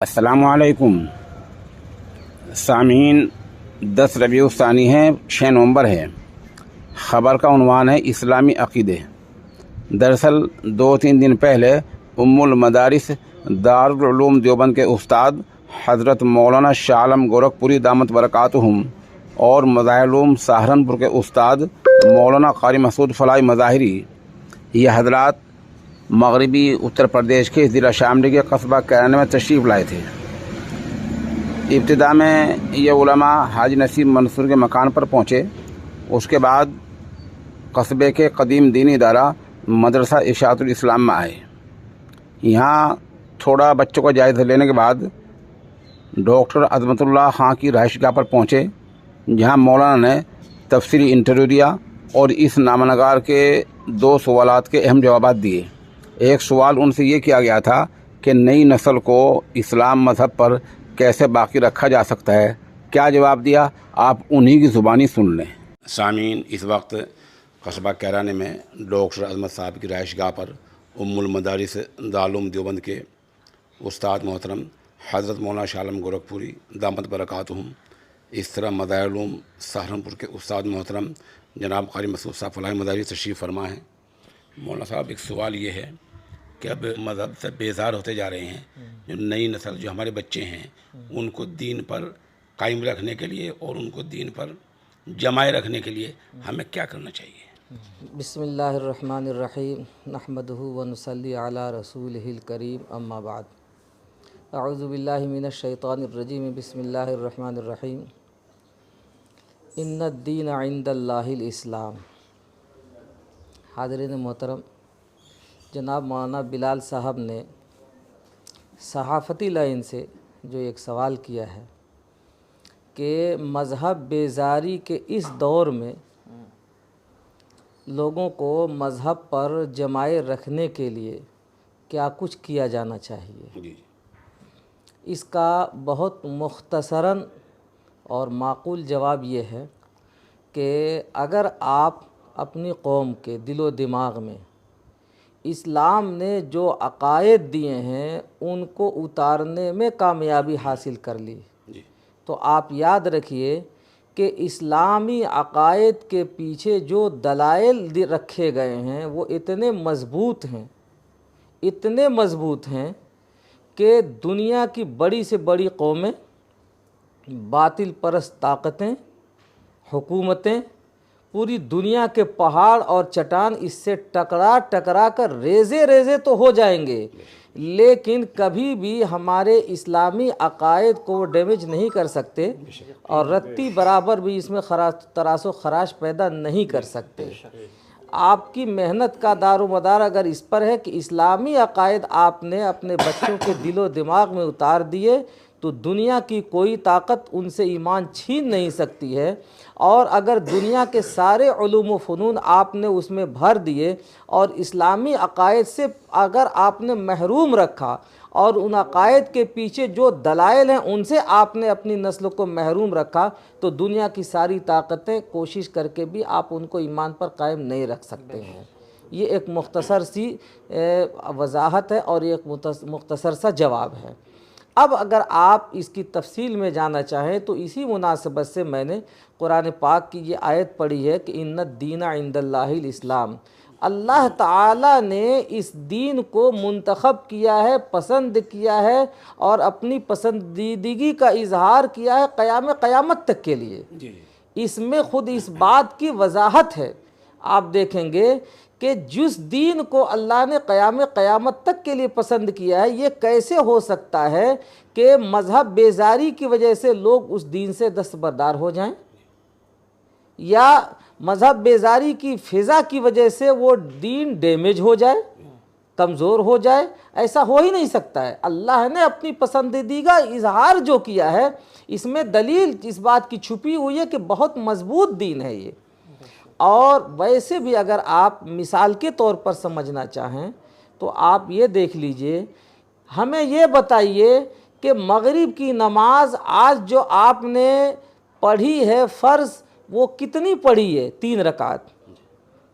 अस्सलामुअलैकुम सामीन। 10 रबीउल सानी है, 6 नवंबर है। ख़बर का उन्वान है इस्लामी अक़ीदे। दरअसल 2-3 दिन पहले उम्मुल मदारिस दारुल उलूम देवबंद के उस्ताद हज़रत मौलाना शाह आलम गोरखपुरी दामत बरकातुहुम और मज़ाहिरुल उलूम सहारनपुर के उस्ताद मौलाना क़ारी मसूद फ़लाही मज़ाहिरी, ये हज़रात मगरबी उत्तर प्रदेश के ज़िला शामली के कस्बा कैराना में तशरीफ़ लाए थे। इब्तिदा में ये उलमा हाजी नसीब मंसूर के मकान पर पहुँचे। उसके बाद कस्बे के कदीम दीनी इदारा मदरसा इशाअतुल इस्लाम में आए। यहाँ थोड़ा बच्चों का जायज़ा लेने के बाद डॉक्टर अज़मतुल्लाह खां की रहायशगाह पर पहुँचे, जहाँ मौलाना ने तफसीली इंटरव्यू दिया और इस नामनगार के 2 सवालात के अहम जवाब दिए। एक सवाल उनसे ये किया गया था कि नई नस्ल को इस्लाम मज़हब पर कैसे बाकी रखा जा सकता है। क्या जवाब दिया, आप उन्हीं की ज़ुबानी सुन लें। सामीन, इस वक्त कस्बा कैराने में डॉक्टर अज़मत साहब की रहायशगाह पर उम्मुल मदारिस दारुल उलूम देवबंद के उस्ताद मोहतरम हज़रत मौलाना शाह आलम गोरखपुरी दामत बरकातुहुम, इस तरह मज़ाहिरुल उलूम सहारनपुर के उस्ताद मोहतरम जनाब क़ारी मसूद साहब फ़लाही मज़ाहिरी तशरीफ़ फरमा है। मौलाना साहब, एक सवाल ये है कि अब मज़हब से बेजार होते जा रहे हैं, जो नई नस्ल, जो हमारे बच्चे हैं, उनको दीन पर कायम रखने के लिए और उनको दीन पर जमाए रखने के लिए हमें क्या करना चाहिए? बिस्मिल्लाहिर्रहमानिर्रहीम नहमदुहु व नुसल्ली अला रसूलिहिल करीम अम्मा बाद। अऊज़ु बिल्लाहि मिनश शैतानिर्रजीम बिस्मिल्लाहिर्रहमानिर्रहीम इन्नद्दीन इंदल्लाहिल इस्लाम। हाज़रीन मोहतरम, जनाब मौलाना बिलाल साहब ने सहाफ़ती लाइन से जो एक सवाल किया है कि मज़हब बेजारी के इस दौर में लोगों को मज़हब पर जमाए रखने के लिए क्या कुछ किया जाना चाहिए। इसका बहुत मुख्तसरन और माक़ूल जवाब ये है कि अगर आप अपनी कौम के दिलो दिमाग में इस्लाम ने जो अक़ायद दिए हैं उनको उतारने में कामयाबी हासिल कर ली, तो आप याद रखिए कि इस्लामी अक़ायद के पीछे जो दलाइल रखे गए हैं वो इतने मज़बूत हैं, इतने मज़बूत हैं कि दुनिया की बड़ी से बड़ी कौमें, बातिल परस्त ताकतें, हुकूमतें, पूरी दुनिया के पहाड़ और चट्टान इससे टकरा टकरा कर रेज़े रेज़े तो हो जाएंगे, लेकिन कभी भी हमारे इस्लामी अक़ायद को डैमेज नहीं कर सकते और रत्ती बराबर भी इसमें तरासो खराश पैदा नहीं कर सकते। आपकी मेहनत का दारोमदार अगर इस पर है कि इस्लामी अक़ायद आपने अपने बच्चों के दिलो दिमाग में उतार दिए तो दुनिया की कोई ताकत उनसे ईमान छीन नहीं सकती है। और अगर दुनिया के सारे उलूम व फ़नून आपने उसमें भर दिए और इस्लामी अक़ायद से अगर आपने महरूम रखा और उन अक़ायद के पीछे जो दलाइल हैं उनसे आपने अपनी नस्ल को महरूम रखा, तो दुनिया की सारी ताकतें कोशिश करके भी आप उनको ईमान पर कायम नहीं रख सकते हैं। ये एक मुख्तसर सी वजाहत है और एक मुख्तसर सा जवाब है। अब अगर आप इसकी तफसील में जाना चाहें तो इसी मुनासबत से मैंने कुरान पाक की ये आयत पढ़ी है कि इन्नद्दीना इंदल्लाहिल इस्लाम। अल्लाह ताला ने इस दीन को मुंतखब किया है, पसंद किया है और अपनी पसंदीदगी का इजहार किया है क़यामत तक के लिए। इसमें ख़ुद इस बात की वजाहत है, आप देखेंगे कि जिस दीन को अल्लाह ने क़यामत तक के लिए पसंद किया है, ये कैसे हो सकता है कि मज़हब बेजारी की वजह से लोग उस दीन से दस्तबरदार हो जाएं, या मज़हब बेजारी की फ़िज़ा की वजह से वो दीन डैमेज हो जाए, कमज़ोर हो जाए। ऐसा हो ही नहीं सकता है। अल्लाह ने अपनी पसंदीदा इजहार जो किया है, इसमें दलील इस बात की छुपी हुई है कि बहुत मज़बूत दीन है ये। और वैसे भी अगर आप मिसाल के तौर पर समझना चाहें तो आप ये देख लीजिए, हमें ये बताइए कि मगरिब की नमाज आज जो आपने पढ़ी है फ़र्ज़, वो कितनी पढ़ी है? 3 रकात।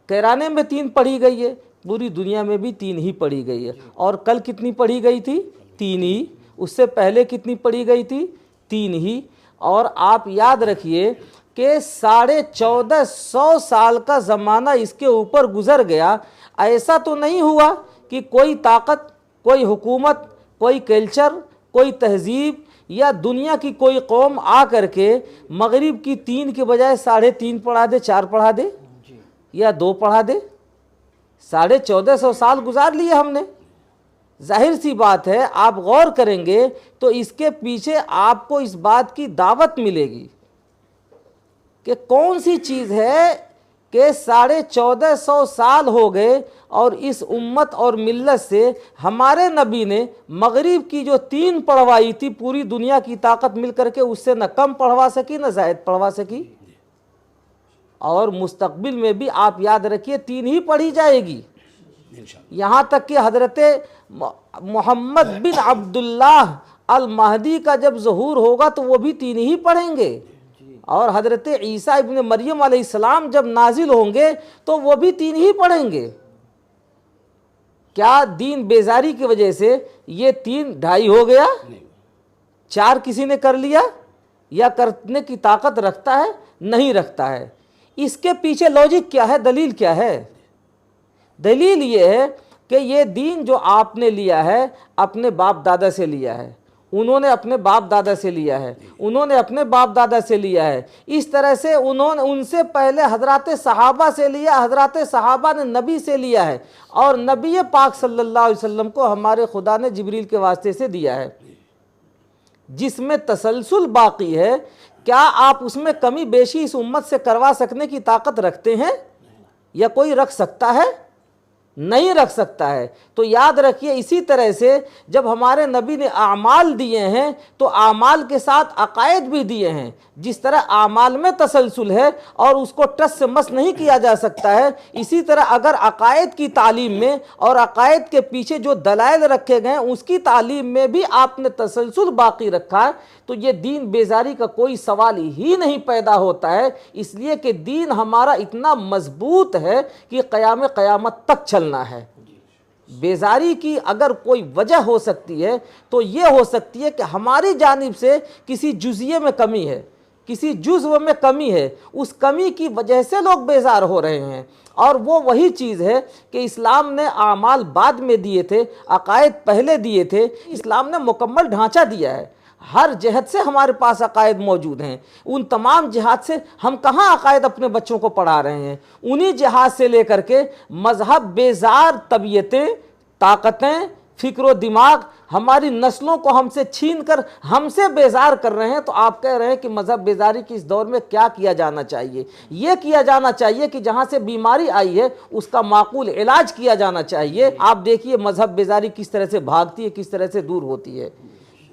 कैराने में 3 पढ़ी गई है, पूरी दुनिया में भी 3 ही पढ़ी गई है। और कल कितनी पढ़ी गई थी? 3 ही। उससे पहले कितनी पढ़ी गई थी? 3 ही। और आप याद रखिए कि 1450 साल का ज़माना इसके ऊपर गुजर गया। ऐसा तो नहीं हुआ कि कोई ताकत, कोई हुकूमत, कोई कल्चर, कोई तहजीब या दुनिया की कोई कौम आ करके मगरिब की 3 के बजाय 3.5 पढ़ा दे, 4 पढ़ा दे या 2 पढ़ा दे। 1450 साल गुजार लिए हमने। जाहिर सी बात है, आप गौर करेंगे तो इसके पीछे आपको इस बात की दावत मिलेगी कि कौन सी चीज़ है कि 1450 साल हो गए और इस उम्मत और मिल्लत से हमारे नबी ने मगरिब की जो 3 पढ़वाई थी, पूरी दुनिया की ताकत मिल करके उससे न कम पढ़वा सकी न ज़ायद पढ़वा सकी। और मुस्तकबिल में भी आप याद रखिए 3 ही पढ़ी जाएगी। यहाँ तक कि हज़रत मोहम्मद बिन अब्दुल्लाह अल महदी का जब ज़हूर होगा तो वो भी 3 ही पढ़ेंगे। और हज़रत ईसा इब्न मरियम अलैहिस्सलाम जब नाजिल होंगे तो वो भी 3 ही पढ़ेंगे। क्या दीन बेजारी की वजह से ये 3 ढाई हो गया? 4 किसी ने कर लिया या करने की ताकत रखता है? नहीं रखता है। इसके पीछे लॉजिक क्या है, दलील क्या है? दलील ये है कि ये दीन जो आपने लिया है अपने बाप दादा से लिया है, उन्होंने अपने बाप दादा से लिया है, उन्होंने अपने बाप दादा से लिया है। इस तरह से उन्होंने उनसे पहले हजरत सहाबा से लिया, हजरत सहाबा ने नबी से लिया है, और नबी पाक सल्लल्लाहु अलैहि वसल्लम को हमारे खुदा ने जिब्रील के वास्ते से दिया है, जिसमें तसलसल बाकी है। क्या आप उसमें कमी बेशी इस उम्मत से करवा सकने की ताकत रखते हैं या कोई रख सकता है? नहीं रख सकता है। तो याद रखिए, इसी तरह से जब हमारे नबी ने आमाल दिए हैं तो आमाल के साथ अकायद भी दिए हैं। जिस तरह आमाल में तसलसल है और उसको टस से मस नहीं किया जा सकता है, इसी तरह अगर अकायद की तालीम में और अकायद के पीछे जो दलाइल रखे गए हैं उसकी तालीम में भी आपने तसलसल बाकी रखा है, तो ये दीन बेजारी का कोई सवाल ही नहीं पैदा होता है। इसलिए कि दीन हमारा इतना मजबूत है कि क़यामत तक चलना है। बेजारी की अगर कोई वजह हो सकती है तो ये हो सकती है कि हमारी जानिब से किसी जुज़िये में कमी है, किसी जुज़्व में कमी है, उस कमी की वजह से लोग बेजार हो रहे हैं। और वो वही चीज़ है कि इस्लाम ने आमाल बाद में दिए थे, अकायद पहले दिए थे। इस्लाम ने मुकम्मल ढांचा दिया है, हर जहत से हमारे पास अकायद मौजूद हैं। उन तमाम जिहाद से हम कहाँ अकायद अपने बच्चों को पढ़ा रहे हैं? उन्हीं जिहाद से लेकर के मजहब बेजार तबीयतें, ताकतें, फ़िक्र दिमाग हमारी नस्लों को हमसे छीन कर हमसे बेजार कर रहे हैं। तो आप कह रहे हैं कि मजहब बेजारी की इस दौर में क्या किया जाना चाहिए? ये किया जाना चाहिए कि जहाँ से बीमारी आई है उसका माकूल इलाज किया जाना चाहिए। आप देखिए मजहब बेजारी किस तरह से भागती है, किस तरह से दूर होती है।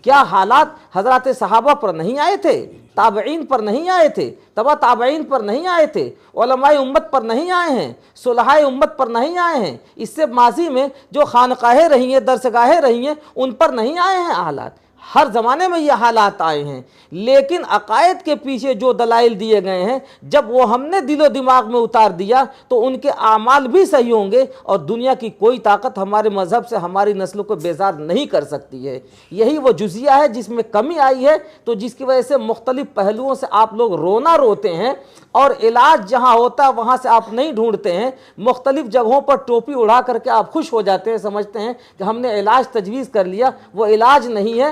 क्या हालात हजरत सहाबा पर नहीं आए थे? ताबईन पर नहीं आए थे? तबा ताबईन पर नहीं आए थे? उलमाए उम्मत पर नहीं आए हैं? सुलहाए उम्मत पर नहीं आए हैं? इससे माजी में जो खानकाहें रही हैं, दरसगाहें रही हैं, उन पर नहीं आए हैं हालात? हर ज़माने में ये हालात आए हैं। लेकिन अकायद के पीछे जो दलाइल दिए गए हैं, जब वो हमने दिलो दिमाग में उतार दिया तो उनके आमाल भी सही होंगे और दुनिया की कोई ताकत हमारे मज़हब से हमारी नस्लों को बेजार नहीं कर सकती है। यही वो जुज़िया है जिसमें कमी आई है, तो जिसकी वजह से मुख्तलिफ पहलुओं से आप लोग रोना रोते हैं और इलाज जहाँ होता है वहाँ से आप नहीं ढूंढते हैं। मुख्तलिफ जगहों पर टोपी उड़ा करके आप खुश हो जाते हैं, समझते हैं कि हमने इलाज तजवीज़ कर लिया। वो इलाज नहीं है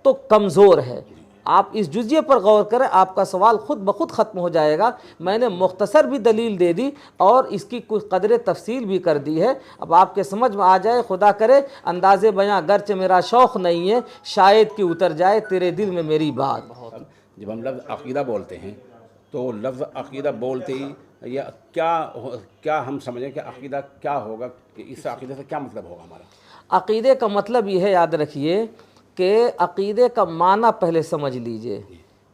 तो कमज़ोर है। आप इस जुज़िये पर गौर करें, आपका सवाल खुद ब खुद ख़त्म हो जाएगा। मैंने मुख्तसर भी दलील दे दी और इसकी कुछ कदर तफसील भी कर दी है। अब आपके समझ में आ जाए, खुदा करे अंदाज़े बयां गर्च मेरा शौक़ नहीं है, शायद कि उतर जाए तेरे दिल में मेरी बात। जब हम लफ्ज़ अक़ीदा बोलते हैं तो लफ्ज़ अक़ीदा बोलते ही या क्या हम समझें कि अक़ीदा क्या होगा, कि इस अक़ीदे से क्या मतलब होगा हमारा? अक़ीदे का मतलब ये है, याद रखिए कि अक़ीदे का माना पहले समझ लीजिए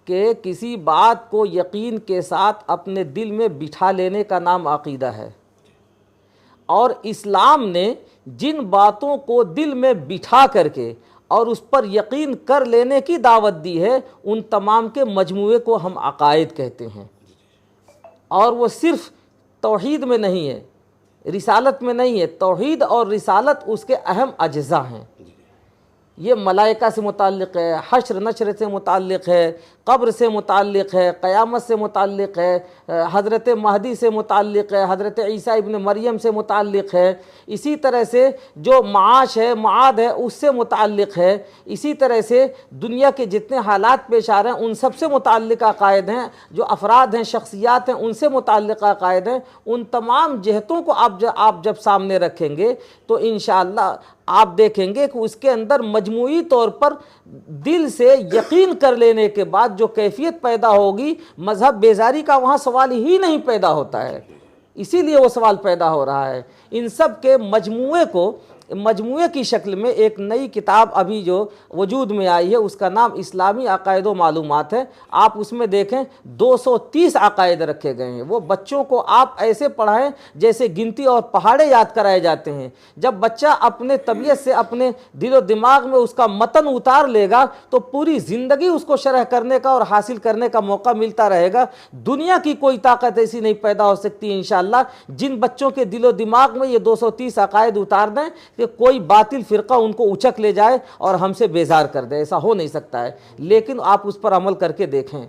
कि किसी बात को यकीन के साथ अपने दिल में बिठा लेने का नाम अक़ीदा है। और इस्लाम ने जिन बातों को दिल में बिठा करके और उस पर यकीन कर लेने की दावत दी है, उन तमाम के मजमूए को हम अक़ायद कहते हैं। और वो सिर्फ़ तौहीद में नहीं है, रिसालत में नहीं है। तौहीद और रिसालत उसके अहम अज्ज़ा हैं। ये मलाइका से मुताल्लिक़ है, हश्र नश्र से मुताल्लिक़ है, क़ब्र से मुताल्लिक़ है, क़यामत से मुताल्लिक़ है, हज़रत महदी से मुताल्लिक़ है, हज़रत ईसा इब्न मरियम से मुताल्लिक़ है। इसी तरह से जो माश है, माद है, उससे मुताल्लिक़ है। इसी तरह से दुनिया के जितने हालात पेश आ रहे हैं उन सब से मुताल्लिक़ अक़ायद हैं, जो अफराद हैं, शख्सियात हैं, उनसे मुताल्लिक़ अक़ायद हैं। उन तमाम जहतों को आप जब सामने रखेंगे तो इंशाअल्लाह आप देखेंगे कि उसके अंदर मजमूई तौर पर दिल से यकीन कर लेने के बाद जो कैफियत पैदा होगी, मज़हब बेजारी का वहाँ सवाल ही नहीं पैदा होता है। इसीलिए वो सवाल पैदा हो रहा है। इन सब के मजमूए की शक्ल में एक नई किताब अभी जो वजूद में आई है, उसका नाम इस्लामी अक़ायद व मालूमात है। आप उसमें देखें 230 अक़ायद रखे गए हैं। वो बच्चों को आप ऐसे पढ़ाएं जैसे गिनती और पहाड़े याद कराए जाते हैं। जब बच्चा अपने तबीयत से अपने दिलो दिमाग में उसका मतन उतार लेगा तो पूरी ज़िंदगी उसको शरह करने का और हासिल करने का मौका मिलता रहेगा। दुनिया की कोई ताकत ऐसी नहीं पैदा हो सकती इंशाअल्लाह जिन बच्चों के दिलो दिमाग में ये 230 अक़ायद उतार दें कि कोई बातिल फ़िरका उनको उचक ले जाए और हमसे बेजार कर दे। ऐसा हो नहीं सकता है, लेकिन आप उस पर अमल करके देखें।